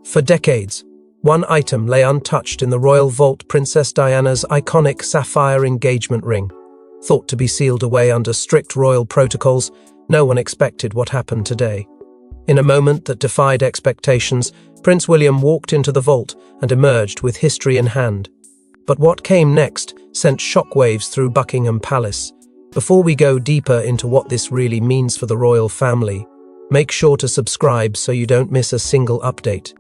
For decades, one item lay untouched in the royal vault: Princess Diana's iconic sapphire engagement ring. Thought to be sealed away under strict royal protocols, no one expected what happened today. In a moment that defied expectations, Prince William walked into the vault and emerged with history in hand. But what came next sent shockwaves through Buckingham Palace. Before we go deeper into what this really means for the royal family, make sure to subscribe so you don't miss a single update.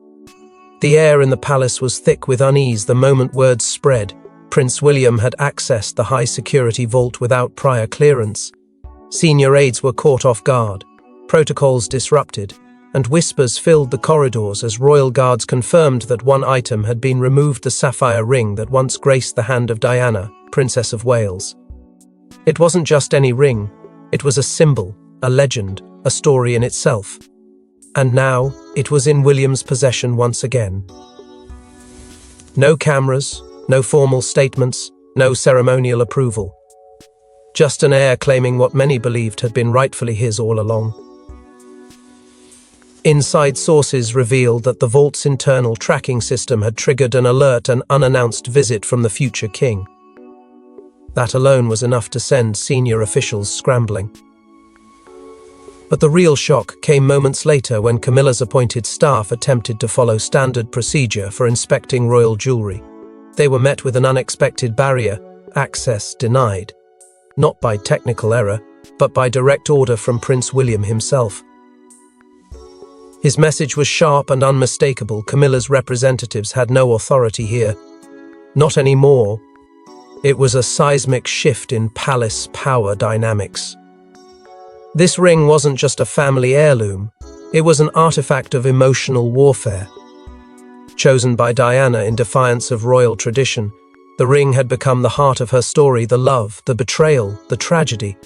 The air in the palace was thick with unease the moment word spread. Prince William had accessed the high-security vault without prior clearance. Senior aides were caught off guard, protocols disrupted, and whispers filled the corridors as royal guards confirmed that one item had been removed: the sapphire ring that once graced the hand of Diana, Princess of Wales. It wasn't just any ring, it was a symbol, a legend, a story in itself. And now, it was in William's possession once again. No cameras, no formal statements, no ceremonial approval. Just an heir claiming what many believed had been rightfully his all along. Inside sources revealed that the vault's internal tracking system had triggered an alert: an unannounced visit from the future king. That alone was enough to send senior officials scrambling. But the real shock came moments later when Camilla's appointed staff attempted to follow standard procedure for inspecting royal jewelry. They were met with an unexpected barrier: access denied. Not by technical error, but by direct order from Prince William himself. His message was sharp and unmistakable: Camilla's representatives had no authority here. Not anymore. It was a seismic shift in palace power dynamics. This ring wasn't just a family heirloom, it was an artifact of emotional warfare. Chosen by Diana in defiance of royal tradition, the ring had become the heart of her story: the love, the betrayal, the tragedy.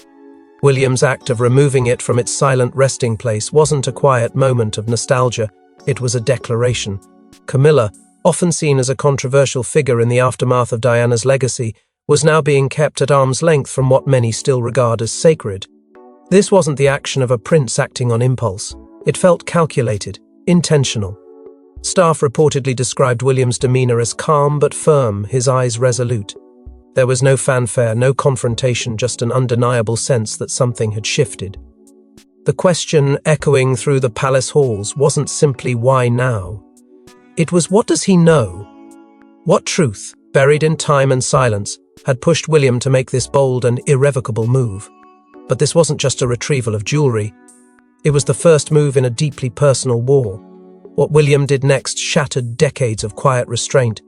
William's act of removing it from its silent resting place wasn't a quiet moment of nostalgia, it was a declaration. Camilla, often seen as a controversial figure in the aftermath of Diana's legacy, was now being kept at arm's length from what many still regard as sacred. This wasn't the action of a prince acting on impulse. It felt calculated, intentional. Staff reportedly described William's demeanor as calm but firm, his eyes resolute. There was no fanfare, no confrontation, just an undeniable sense that something had shifted. The question echoing through the palace halls wasn't simply why now. It was, what does he know? What truth, buried in time and silence, had pushed William to make this bold and irrevocable move? But this wasn't just a retrieval of jewelry. It was the first move in a deeply personal war. What William did next shattered decades of quiet restraint.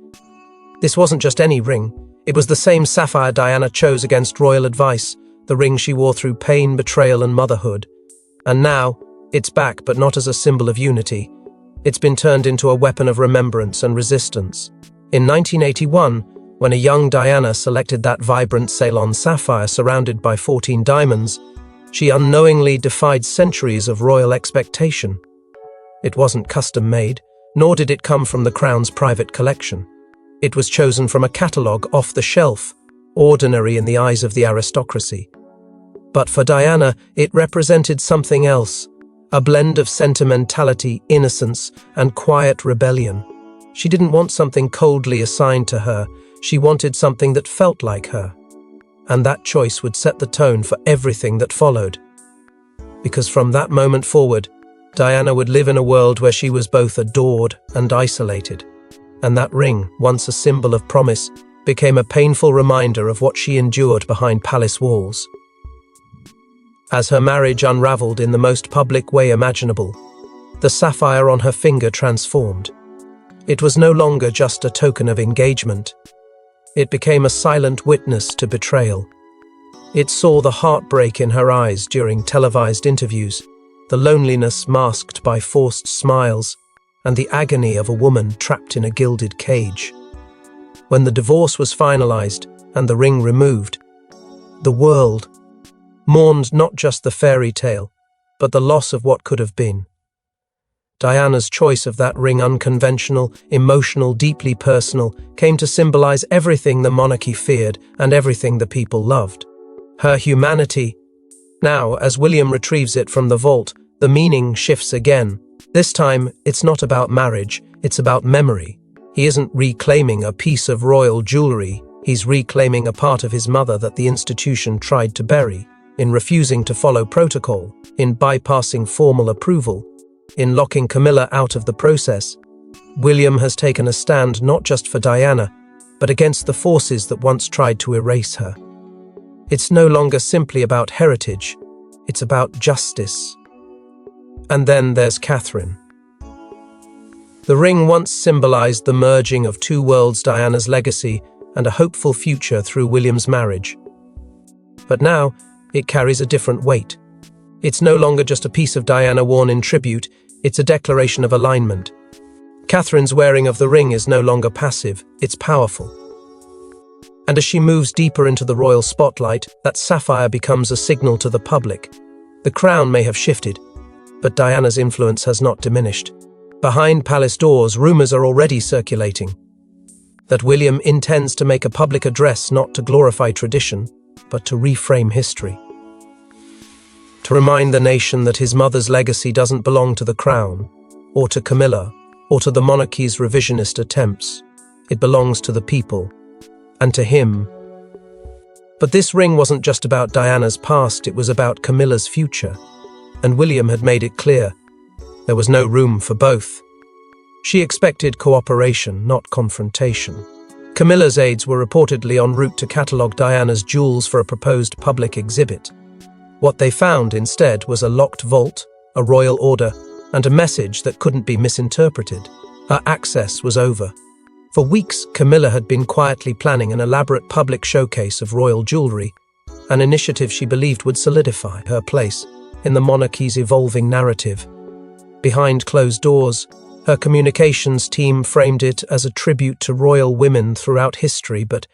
This wasn't just any ring. It was the same sapphire Diana chose against royal advice, the ring she wore through pain, betrayal, and motherhood. And now, it's back, but not as a symbol of unity. It's been turned into a weapon of remembrance and resistance. In 1981, when a young Diana selected that vibrant Ceylon sapphire surrounded by 14 diamonds, she unknowingly defied centuries of royal expectation. It wasn't custom-made, nor did it come from the crown's private collection. It was chosen from a catalogue off the shelf, ordinary in the eyes of the aristocracy. But for Diana, it represented something else, a blend of sentimentality, innocence, and quiet rebellion. She didn't want something coldly assigned to her, she wanted something that felt like her. And that choice would set the tone for everything that followed. Because from that moment forward, Diana would live in a world where she was both adored and isolated. And that ring, once a symbol of promise, became a painful reminder of what she endured behind palace walls. As her marriage unraveled in the most public way imaginable, the sapphire on her finger transformed. It was no longer just a token of engagement. It became a silent witness to betrayal. It saw the heartbreak in her eyes during televised interviews, the loneliness masked by forced smiles, and the agony of a woman trapped in a gilded cage. When the divorce was finalized and the ring removed, the world mourned not just the fairy tale, but the loss of what could have been. Diana's choice of that ring, unconventional, emotional, deeply personal, came to symbolize everything the monarchy feared and everything the people loved. Her humanity. Now, as William retrieves it from the vault, the meaning shifts again. This time, it's not about marriage, It's about memory. He isn't reclaiming a piece of royal jewelry, he's reclaiming a part of his mother that the institution tried to bury, in refusing to follow protocol, in bypassing formal approval, in locking Camilla out of the process. William has taken a stand not just for Diana, but against the forces that once tried to erase her. It's no longer simply about heritage, it's about justice. And then there's Catherine. The ring once symbolized the merging of two worlds, Diana's legacy and a hopeful future through William's marriage. But now, it carries a different weight. It's no longer just a piece of Diana worn in tribute, it's a declaration of alignment. Catherine's wearing of the ring is no longer passive, it's powerful. And as she moves deeper into the royal spotlight, that sapphire becomes a signal to the public. The crown may have shifted, but Diana's influence has not diminished. Behind palace doors, rumors are already circulating that William intends to make a public address not to glorify tradition, but to reframe history. To remind the nation that his mother's legacy doesn't belong to the crown, or to Camilla, or to the monarchy's revisionist attempts. It belongs to the people, and to him. But this ring wasn't just about Diana's past, it was about Camilla's future, and William had made it clear. There was no room for both. She expected cooperation, not confrontation. Camilla's aides were reportedly en route to catalogue Diana's jewels for a proposed public exhibit. What they found instead was a locked vault, a royal order, and a message that couldn't be misinterpreted. Her access was over. For weeks, Camilla had been quietly planning an elaborate public showcase of royal jewelry, an initiative she believed would solidify her place in the monarchy's evolving narrative. Behind closed doors, her communications team framed it as a tribute to royal women throughout history, but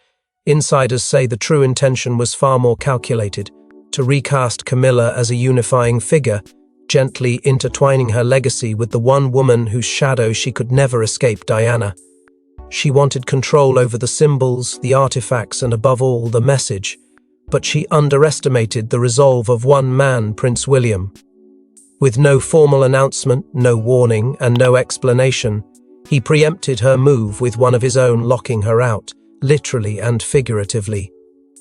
insiders say the true intention was far more calculated, to recast Camilla as a unifying figure, gently intertwining her legacy with the one woman whose shadow she could never escape, Diana. She wanted control over the symbols, the artifacts, and above all, the message, but she underestimated the resolve of one man, Prince William. With no formal announcement, no warning, and no explanation, he preempted her move with one of his own, locking her out, literally and figuratively.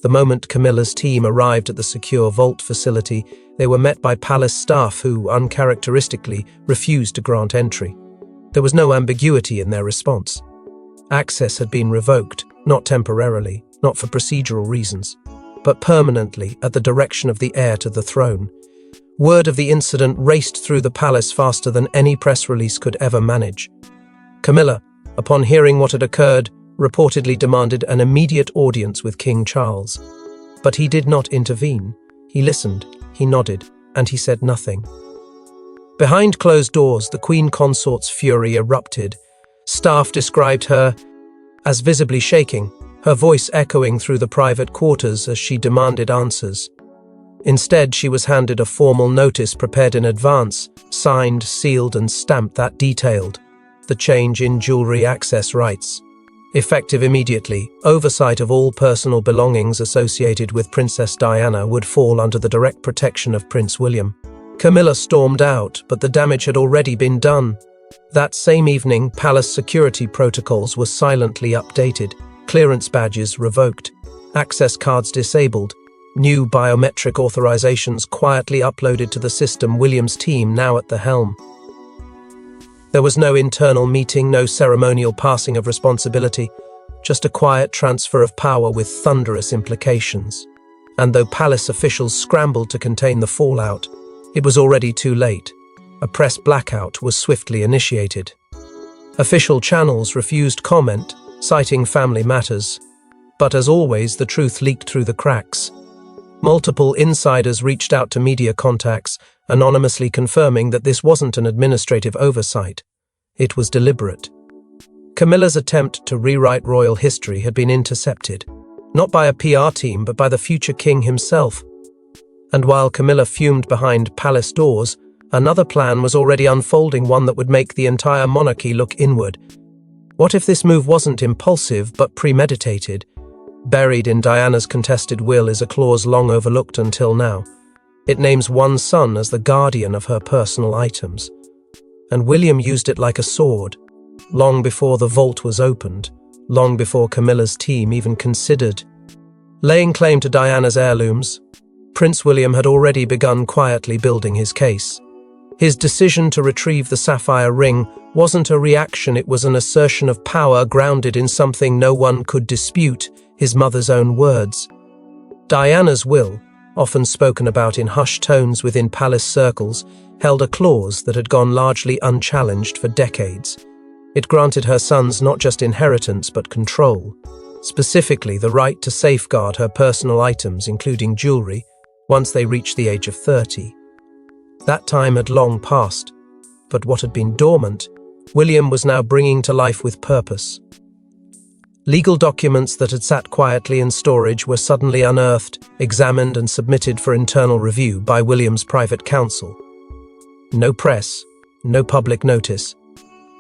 The moment Camilla's team arrived at the secure vault facility, they were met by palace staff who, uncharacteristically, refused to grant entry. There was no ambiguity in their response. Access had been revoked, not temporarily, not for procedural reasons, but permanently at the direction of the heir to the throne. Word of the incident raced through the palace faster than any press release could ever manage. Camilla, upon hearing what had occurred, reportedly demanded an immediate audience with King Charles. But he did not intervene. He listened, he nodded, and he said nothing. Behind closed doors, the Queen Consort's fury erupted. Staff described her as visibly shaking, her voice echoing through the private quarters as she demanded answers. Instead, she was handed a formal notice prepared in advance, signed, sealed, and stamped that detailed the change in jewelry access rights. Effective immediately, oversight of all personal belongings associated with Princess Diana would fall under the direct protection of Prince William. Camilla stormed out, but the damage had already been done. That same evening, palace security protocols were silently updated, clearance badges revoked, access cards disabled, new biometric authorizations quietly uploaded to the system, William's team now at the helm. There was no internal meeting, no ceremonial passing of responsibility, just a quiet transfer of power with thunderous implications. And though palace officials scrambled to contain the fallout, it was already too late. A press blackout was swiftly initiated. Official channels refused comment, citing family matters. But as always, the truth leaked through the cracks. Multiple insiders reached out to media contacts, anonymously confirming that this wasn't an administrative oversight. It was deliberate. Camilla's attempt to rewrite royal history had been intercepted, not by a PR team, but by the future king himself. And while Camilla fumed behind palace doors, another plan was already unfolding, one that would make the entire monarchy look inward. What if this move wasn't impulsive, but premeditated? Buried in Diana's contested will is a clause long overlooked until now. It names one son as the guardian of her personal items. And William used it like a sword. long before the vault was opened, long before Camilla's team even considered laying claim to Diana's heirlooms. Prince William had already begun quietly building his case. His decision to retrieve the sapphire ring wasn't a reaction, it was an assertion of power grounded in something no one could dispute, his mother's own words. Diana's will, often spoken about in hushed tones within palace circles, held a clause that had gone largely unchallenged for decades. It granted her sons not just inheritance but control, specifically the right to safeguard her personal items, including jewelry, once they reached the age of 30. That time had long passed, but what had been dormant, William was now bringing to life with purpose. Legal documents that had sat quietly in storage were suddenly unearthed, examined and submitted for internal review by William's private counsel. No press, no public notice,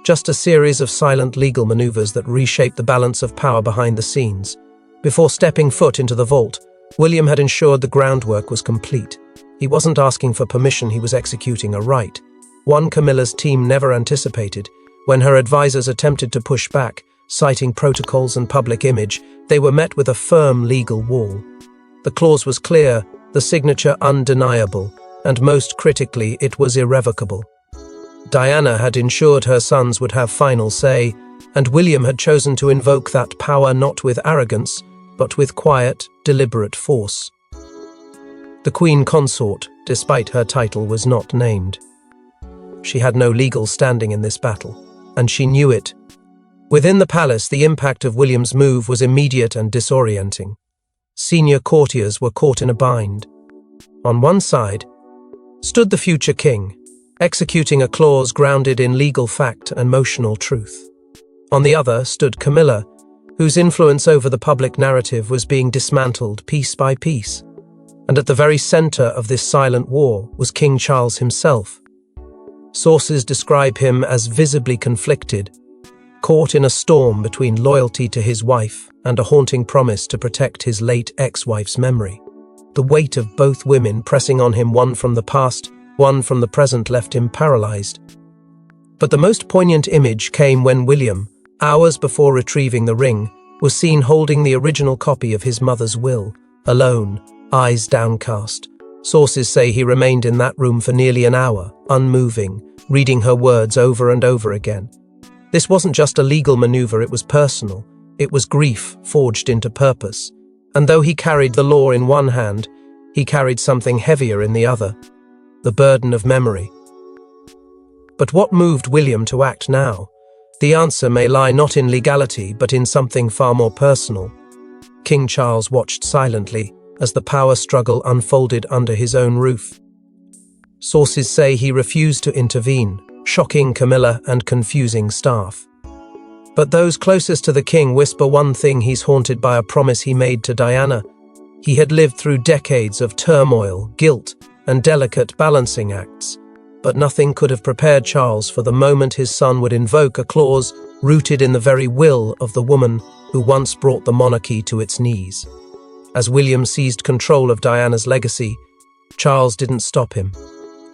just a series of silent legal maneuvers that reshaped the balance of power behind the scenes. Before stepping foot into the vault, William had ensured the groundwork was complete. He wasn't asking for permission, he was executing a right. One Camilla's team never anticipated. When her advisors attempted to push back, citing protocols and public image, they were met with a firm legal wall. The clause was clear, the signature undeniable, and most critically, it was irrevocable. Diana had ensured her sons would have final say, and William had chosen to invoke that power not with arrogance, but with quiet, deliberate force. The Queen Consort, despite her title, was not named. She had no legal standing in this battle, and she knew it. Within the palace, the impact of William's move was immediate and disorienting. Senior courtiers were caught in a bind. On one side stood the future king, executing a clause grounded in legal fact and emotional truth. On the other stood Camilla, whose influence over the public narrative was being dismantled piece by piece. And at the very center of this silent war was King Charles himself. Sources describe him as visibly conflicted, caught in a storm between loyalty to his wife and a haunting promise to protect his late ex-wife's memory. The weight of both women pressing on him, one from the past, one from the present, left him paralyzed. But the most poignant image came when William, hours before retrieving the ring, was seen holding the original copy of his mother's will, alone, eyes downcast. Sources say he remained in that room for nearly an hour, unmoving, reading her words over and over again. This wasn't just a legal maneuver, it was personal. It was grief forged into purpose. And though he carried the law in one hand, he carried something heavier in the other, the burden of memory. But what moved William to act now? The answer may lie not in legality, but in something far more personal. King Charles watched silently as the power struggle unfolded under his own roof. Sources say he refused to intervene, shocking Camilla and confusing staff. But those closest to the king whisper one thing: he's haunted by a promise he made to Diana. He had lived through decades of turmoil, guilt, and delicate balancing acts, but nothing could have prepared Charles for the moment his son would invoke a clause rooted in the very will of the woman who once brought the monarchy to its knees. As William seized control of Diana's legacy, Charles didn't stop him.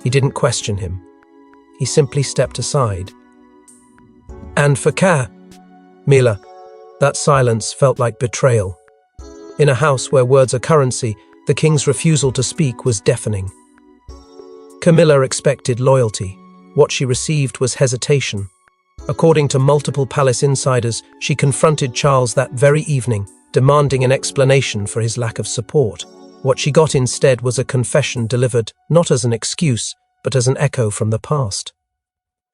He didn't question him. He simply stepped aside. And for Camilla, that silence felt like betrayal. In a house where words are currency, the king's refusal to speak was deafening. Camilla expected loyalty. What she received was hesitation. According to multiple palace insiders, she confronted Charles that very evening, demanding an explanation for his lack of support. What she got instead was a confession delivered not as an excuse, but as an echo from the past.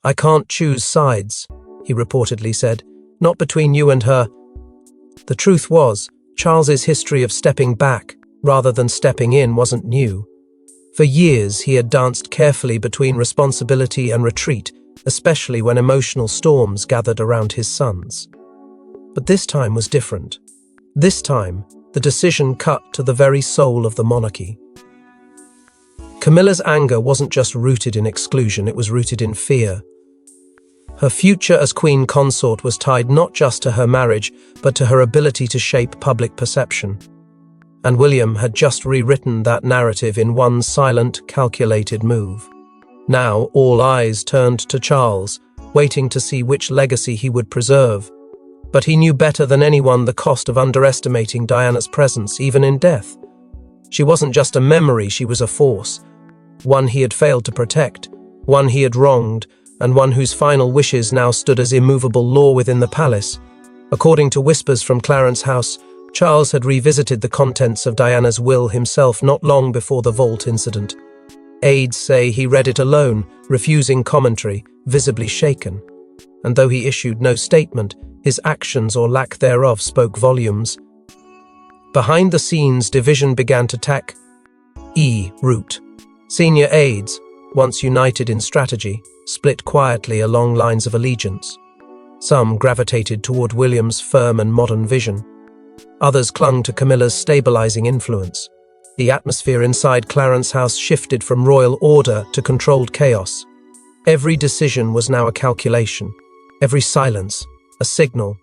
"I can't choose sides," he reportedly said, "not between you and her." The truth was, Charles's history of stepping back rather than stepping in wasn't new. For years, he had danced carefully between responsibility and retreat, especially when emotional storms gathered around his sons. But this time was different. This time, the decision cut to the very soul of the monarchy. Camilla's anger wasn't just rooted in exclusion, it was rooted in fear. Her future as queen consort was tied not just to her marriage, but to her ability to shape public perception. And William had just rewritten that narrative in one silent, calculated move. Now all eyes turned to Charles, waiting to see which legacy he would preserve. But he knew better than anyone the cost of underestimating Diana's presence, even in death. She wasn't just a memory, she was a force. One he had failed to protect, one he had wronged, and one whose final wishes now stood as immovable law within the palace. According to whispers from Clarence House, Charles had revisited the contents of Diana's will himself not long before the vault incident. Aides say he read it alone, refusing commentary, visibly shaken. And though he issued no statement, his actions or lack thereof spoke volumes. Behind the scenes, division began to take root. Senior aides, once united in strategy, split quietly along lines of allegiance. Some gravitated toward William's firm and modern vision. Others clung to Camilla's stabilizing influence. The atmosphere inside Clarence House shifted from royal order to controlled chaos. Every decision was now a calculation, every silence a signal.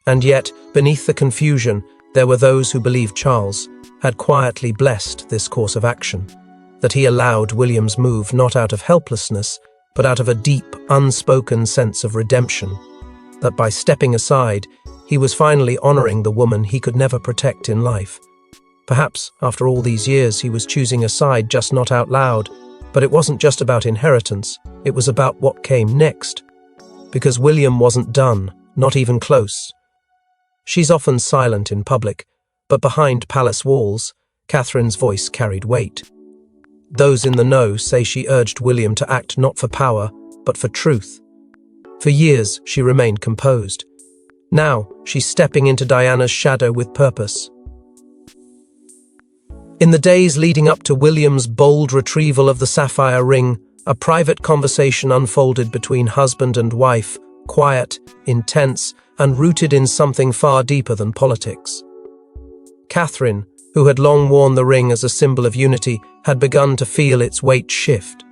And yet, beneath the confusion, there were those who believed Charles had quietly blessed this course of action, that he allowed William's move not out of helplessness, but out of a deep, unspoken sense of redemption, that by stepping aside, he was finally honoring the woman he could never protect in life. Perhaps, after all these years, he was choosing a side, just not out loud, but it wasn't just about inheritance, it was about what came next. Because William wasn't done, not even close. She's often silent in public, but behind palace walls, Catherine's voice carried weight. Those in the know say she urged William to act not for power, but for truth. For years, she remained composed. Now, she's stepping into Diana's shadow with purpose. In the days leading up to William's bold retrieval of the Sapphire ring, a private conversation unfolded between husband and wife, quiet, intense, and rooted in something far deeper than politics. Catherine, who had long worn the ring as a symbol of unity, had begun to feel its weight shift.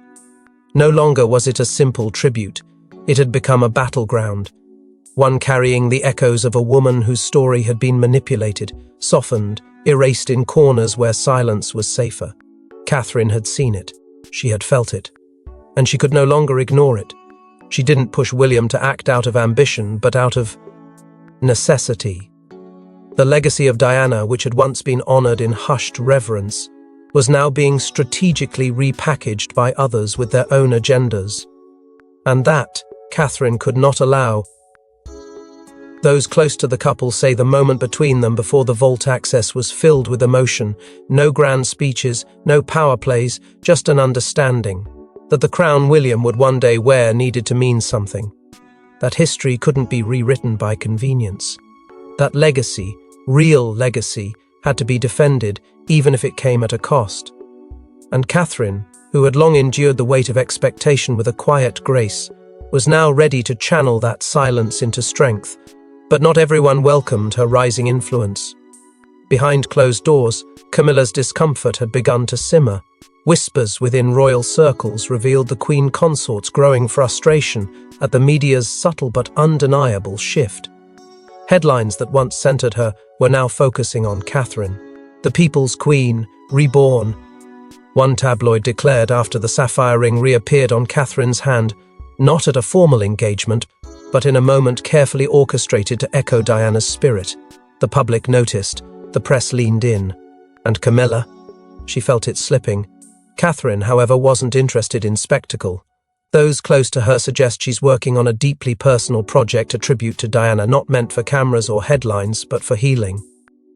No longer was it a simple tribute, it had become a battleground, one carrying the echoes of a woman whose story had been manipulated, softened, erased in corners where silence was safer. Catherine had seen it, she had felt it, and she could no longer ignore it. She didn't push William to act out of ambition, but out of necessity. The legacy of Diana, which had once been honored in hushed reverence, was now being strategically repackaged by others with their own agendas. And that, Catherine could not allow. Those close to the couple say the moment between them before the vault access was filled with emotion, no grand speeches, no power plays, just an understanding that the crown William would one day wear needed to mean something. That history couldn't be rewritten by convenience. That legacy, real legacy, had to be defended, even if it came at a cost. And Catherine, who had long endured the weight of expectation with a quiet grace, was now ready to channel that silence into strength. But not everyone welcomed her rising influence. Behind closed doors, Camilla's discomfort had begun to simmer. Whispers within royal circles revealed the Queen Consort's growing frustration at the media's subtle but undeniable shift. Headlines that once centered her were now focusing on Catherine, the people's queen, reborn. One tabloid declared after the sapphire ring reappeared on Catherine's hand, not at a formal engagement, but in a moment carefully orchestrated to echo Diana's spirit. The public noticed, the press leaned in. And Camilla? She felt it slipping. Catherine, however, wasn't interested in spectacle. Those close to her suggest she's working on a deeply personal project, a tribute to Diana, not meant for cameras or headlines, but for healing.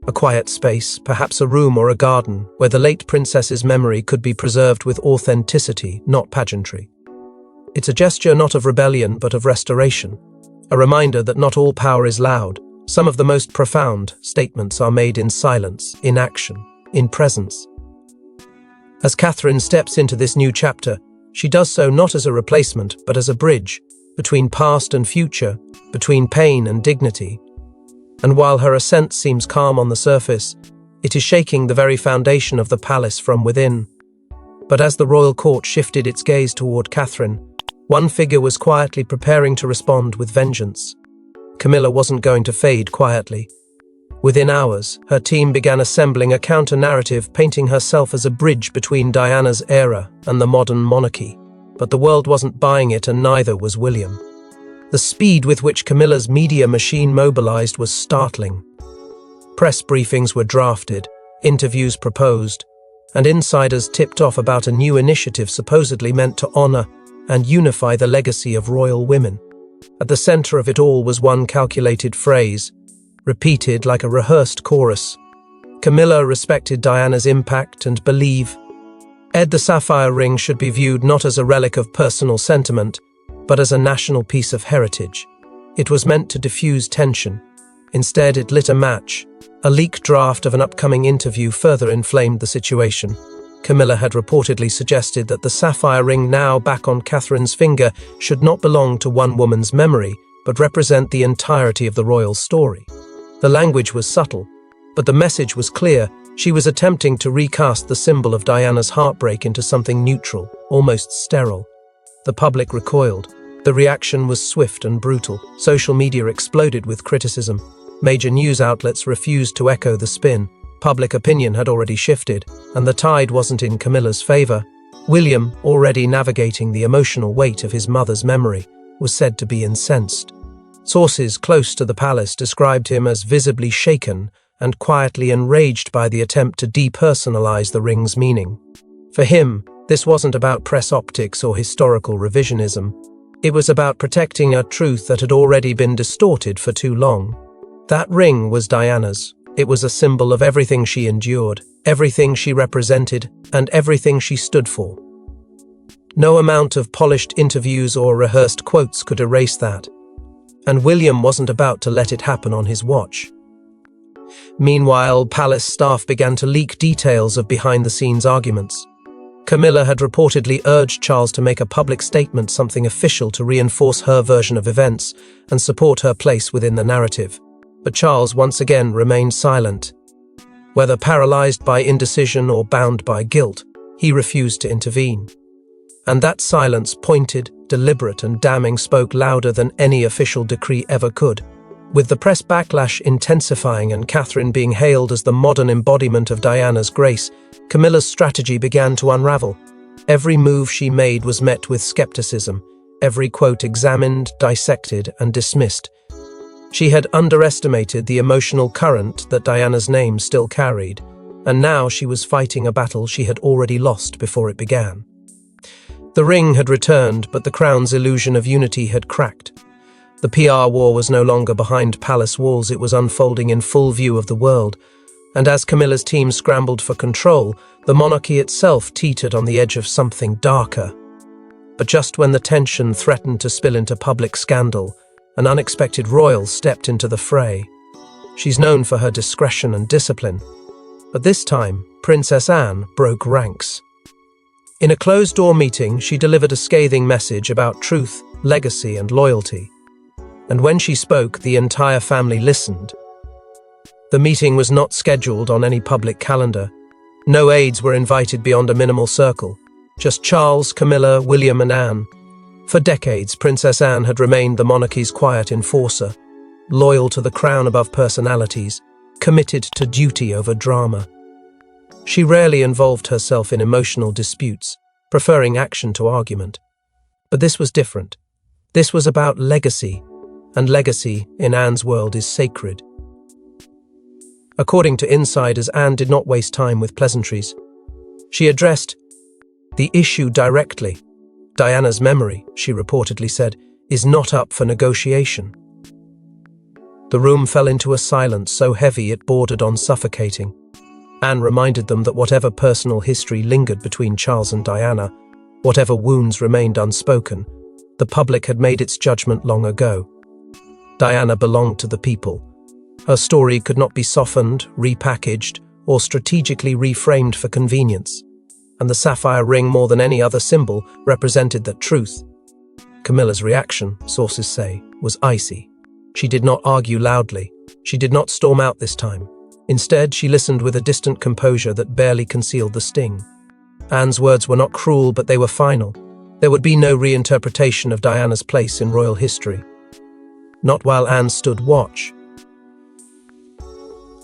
A quiet space, perhaps a room or a garden, where the late princess's memory could be preserved with authenticity, not pageantry. It's a gesture not of rebellion, but of restoration. A reminder that not all power is loud. Some of the most profound statements are made in silence, in action, in presence. As Catherine steps into this new chapter, she does so not as a replacement, but as a bridge between past and future, between pain and dignity. And while her ascent seems calm on the surface, it is shaking the very foundation of the palace from within. But as the royal court shifted its gaze toward Catherine, one figure was quietly preparing to respond with vengeance. Camilla wasn't going to fade quietly. Within hours, her team began assembling a counter-narrative painting herself as a bridge between Diana's era and the modern monarchy. But the world wasn't buying it, and neither was William. The speed with which Camilla's media machine mobilized was startling. Press briefings were drafted, interviews proposed, and insiders tipped off about a new initiative supposedly meant to honor and unify the legacy of royal women. At the center of it all was one calculated phrase, repeated like a rehearsed chorus. Camilla respected Diana's impact and believed the Sapphire ring should be viewed not as a relic of personal sentiment, but as a national piece of heritage. It was meant to diffuse tension. Instead, it lit a match. A leaked draft of an upcoming interview further inflamed the situation. Camilla had reportedly suggested that the sapphire ring now back on Catherine's finger should not belong to one woman's memory, but represent the entirety of the royal story. The language was subtle, but the message was clear. She was attempting to recast the symbol of Diana's heartbreak into something neutral, almost sterile. The public recoiled. The reaction was swift and brutal. Social media exploded with criticism. Major news outlets refused to echo the spin. Public opinion had already shifted, and the tide wasn't in Camilla's favor. William, already navigating the emotional weight of his mother's memory, was said to be incensed. Sources close to the palace described him as visibly shaken and quietly enraged by the attempt to depersonalize the ring's meaning. For him, this wasn't about press optics or historical revisionism. It was about protecting a truth that had already been distorted for too long. That ring was Diana's. It was a symbol of everything she endured, everything she represented, and everything she stood for. No amount of polished interviews or rehearsed quotes could erase that. And William wasn't about to let it happen on his watch. Meanwhile, palace staff began to leak details of behind-the-scenes arguments. Camilla had reportedly urged Charles to make a public statement, something official to reinforce her version of events and support her place within the narrative. But Charles once again remained silent. Whether paralyzed by indecision or bound by guilt, he refused to intervene. And that silence, pointed, deliberate and damning, spoke louder than any official decree ever could. With the press backlash intensifying and Catherine being hailed as the modern embodiment of Diana's grace, Camilla's strategy began to unravel. Every move she made was met with skepticism, every quote examined, dissected and dismissed. She had underestimated the emotional current that Diana's name still carried, and now she was fighting a battle she had already lost before it began. The ring had returned, but the crown's illusion of unity had cracked. The PR war was no longer behind palace walls, it was unfolding in full view of the world, and as Camilla's team scrambled for control, the monarchy itself teetered on the edge of something darker. But just when the tension threatened to spill into public scandal, an unexpected royal stepped into the fray. She's known for her discretion and discipline, but this time, Princess Anne broke ranks. In a closed-door meeting, she delivered a scathing message about truth, legacy, and loyalty. And when she spoke, the entire family listened. The meeting was not scheduled on any public calendar. No aides were invited beyond a minimal circle. Just Charles, Camilla, William, and Anne. For decades, Princess Anne had remained the monarchy's quiet enforcer, loyal to the crown above personalities, committed to duty over drama. She rarely involved herself in emotional disputes, preferring action to argument. But this was different. This was about legacy, and legacy, in Anne's world, is sacred. According to insiders, Anne did not waste time with pleasantries. She addressed the issue directly. Diana's memory, she reportedly said, is not up for negotiation. The room fell into a silence so heavy it bordered on suffocating. Anne reminded them that whatever personal history lingered between Charles and Diana, whatever wounds remained unspoken, the public had made its judgment long ago. Diana belonged to the people. Her story could not be softened, repackaged, or strategically reframed for convenience. And the sapphire ring, more than any other symbol, represented that truth. Camilla's reaction, sources say, was icy. She did not argue loudly. She did not storm out this time. Instead, she listened with a distant composure that barely concealed the sting. Anne's words were not cruel, but they were final. There would be no reinterpretation of Diana's place in royal history. Not while Anne stood watch.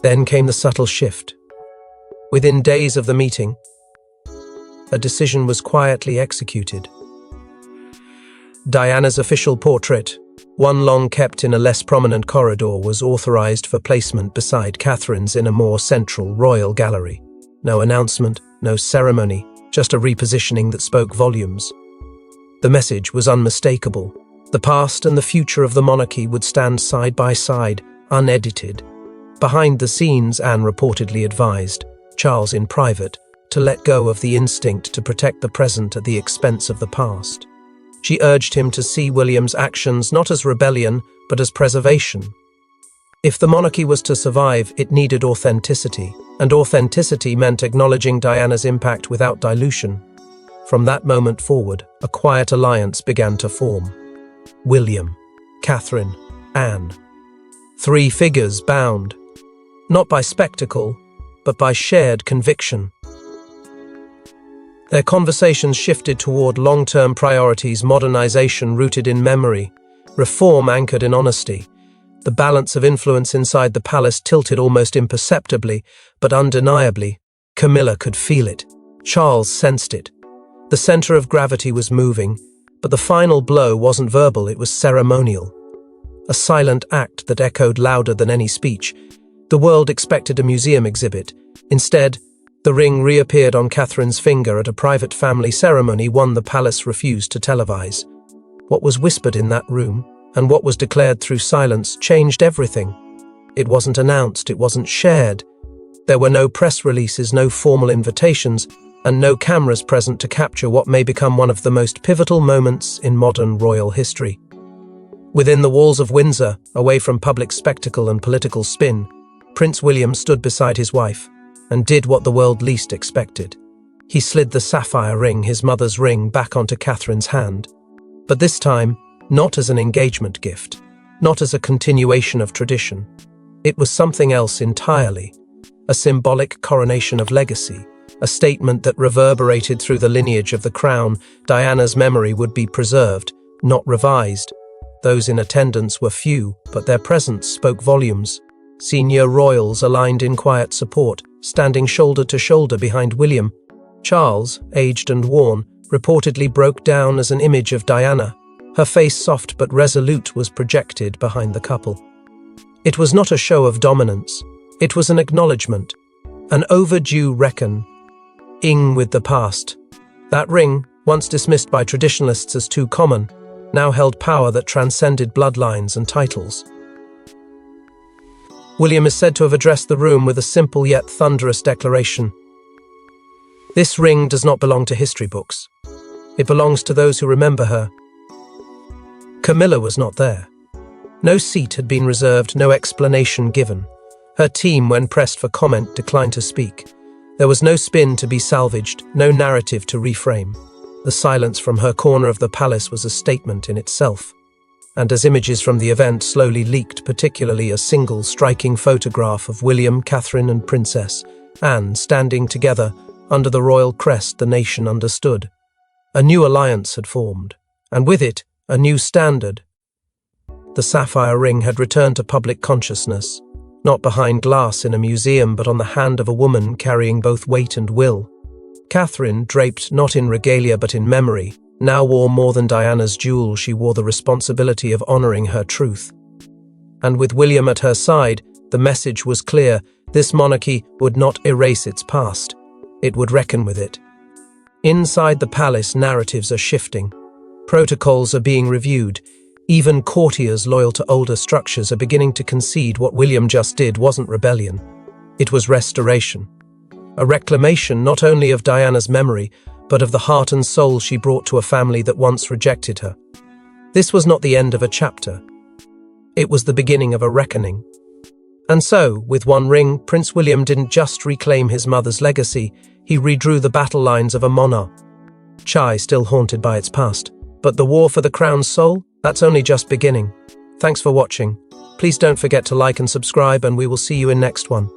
Then came the subtle shift. Within days of the meeting, a decision was quietly executed. Diana's official portrait, One long kept in a less prominent corridor was authorized for placement beside Catherine's in a more central royal gallery. No announcement, no ceremony, just a repositioning that spoke volumes. The message was unmistakable. The past and the future of the monarchy would stand side by side, unedited. Behind the scenes, Anne reportedly advised Charles in private to let go of the instinct to protect the present at the expense of the past. She urged him to see William's actions not as rebellion, but as preservation. If the monarchy was to survive, it needed authenticity, and authenticity meant acknowledging Diana's impact without dilution. From that moment forward, a quiet alliance began to form. William, Catherine, Anne. Three figures bound, not by spectacle, but by shared conviction. Their conversations shifted toward long-term priorities, modernization rooted in memory, reform anchored in honesty. The balance of influence inside the palace tilted almost imperceptibly, but undeniably. Camilla could feel it. Charles sensed it. The center of gravity was moving, but the final blow wasn't verbal, it was ceremonial. A silent act that echoed louder than any speech. The world expected a museum exhibit. Instead, the ring reappeared on Catherine's finger at a private family ceremony, one the palace refused to televise. What was whispered in that room, and what was declared through silence, changed everything. It wasn't announced, it wasn't shared. There were no press releases, no formal invitations, and no cameras present to capture what may become one of the most pivotal moments in modern royal history. Within the walls of Windsor, away from public spectacle and political spin, Prince William stood beside his wife and did what the world least expected. He slid the sapphire ring, his mother's ring, back onto Catherine's hand. But this time, not as an engagement gift, not as a continuation of tradition. It was something else entirely, a symbolic coronation of legacy, a statement that reverberated through the lineage of the crown. Diana's memory would be preserved, not revised. Those in attendance were few, but their presence spoke volumes. Senior royals aligned in quiet support, standing shoulder to shoulder behind William. Charles, aged and worn, reportedly broke down as an image of Diana. Her face, soft but resolute, was projected behind the couple. It was not a show of dominance. It was an acknowledgement, an overdue reckoning with the past. That ring, once dismissed by traditionalists as too common, now held power that transcended bloodlines and titles. William is said to have addressed the room with a simple yet thunderous declaration. This ring does not belong to history books. It belongs to those who remember her. Camilla was not there. No seat had been reserved, no explanation given. Her team, when pressed for comment, declined to speak. There was no spin to be salvaged, no narrative to reframe. The silence from her corner of the palace was a statement in itself. And as images from the event slowly leaked, particularly a single striking photograph of William, Catherine and Princess Anne standing together under the royal crest, the nation understood. A new alliance had formed, and with it, a new standard. The sapphire ring had returned to public consciousness, not behind glass in a museum, but on the hand of a woman carrying both weight and will. Catherine, draped not in regalia but in memory, now wore more than Diana's jewel. She wore the responsibility of honoring her truth. And with William at her side, the message was clear: this monarchy would not erase its past. It would reckon with it. Inside the palace, narratives are shifting. Protocols are being reviewed. Even courtiers loyal to older structures are beginning to concede what William just did wasn't rebellion. It was restoration. A reclamation not only of Diana's memory, but of the heart and soul she brought to a family that once rejected her. This was not the end of a chapter. It was the beginning of a reckoning. And so, with one ring, Prince William didn't just reclaim his mother's legacy, he redrew the battle lines of a monarch. Chai still haunted by its past. But the war for the crown's soul? That's only just beginning. Thanks for watching. Please don't forget to like and subscribe, and we will see you in next one.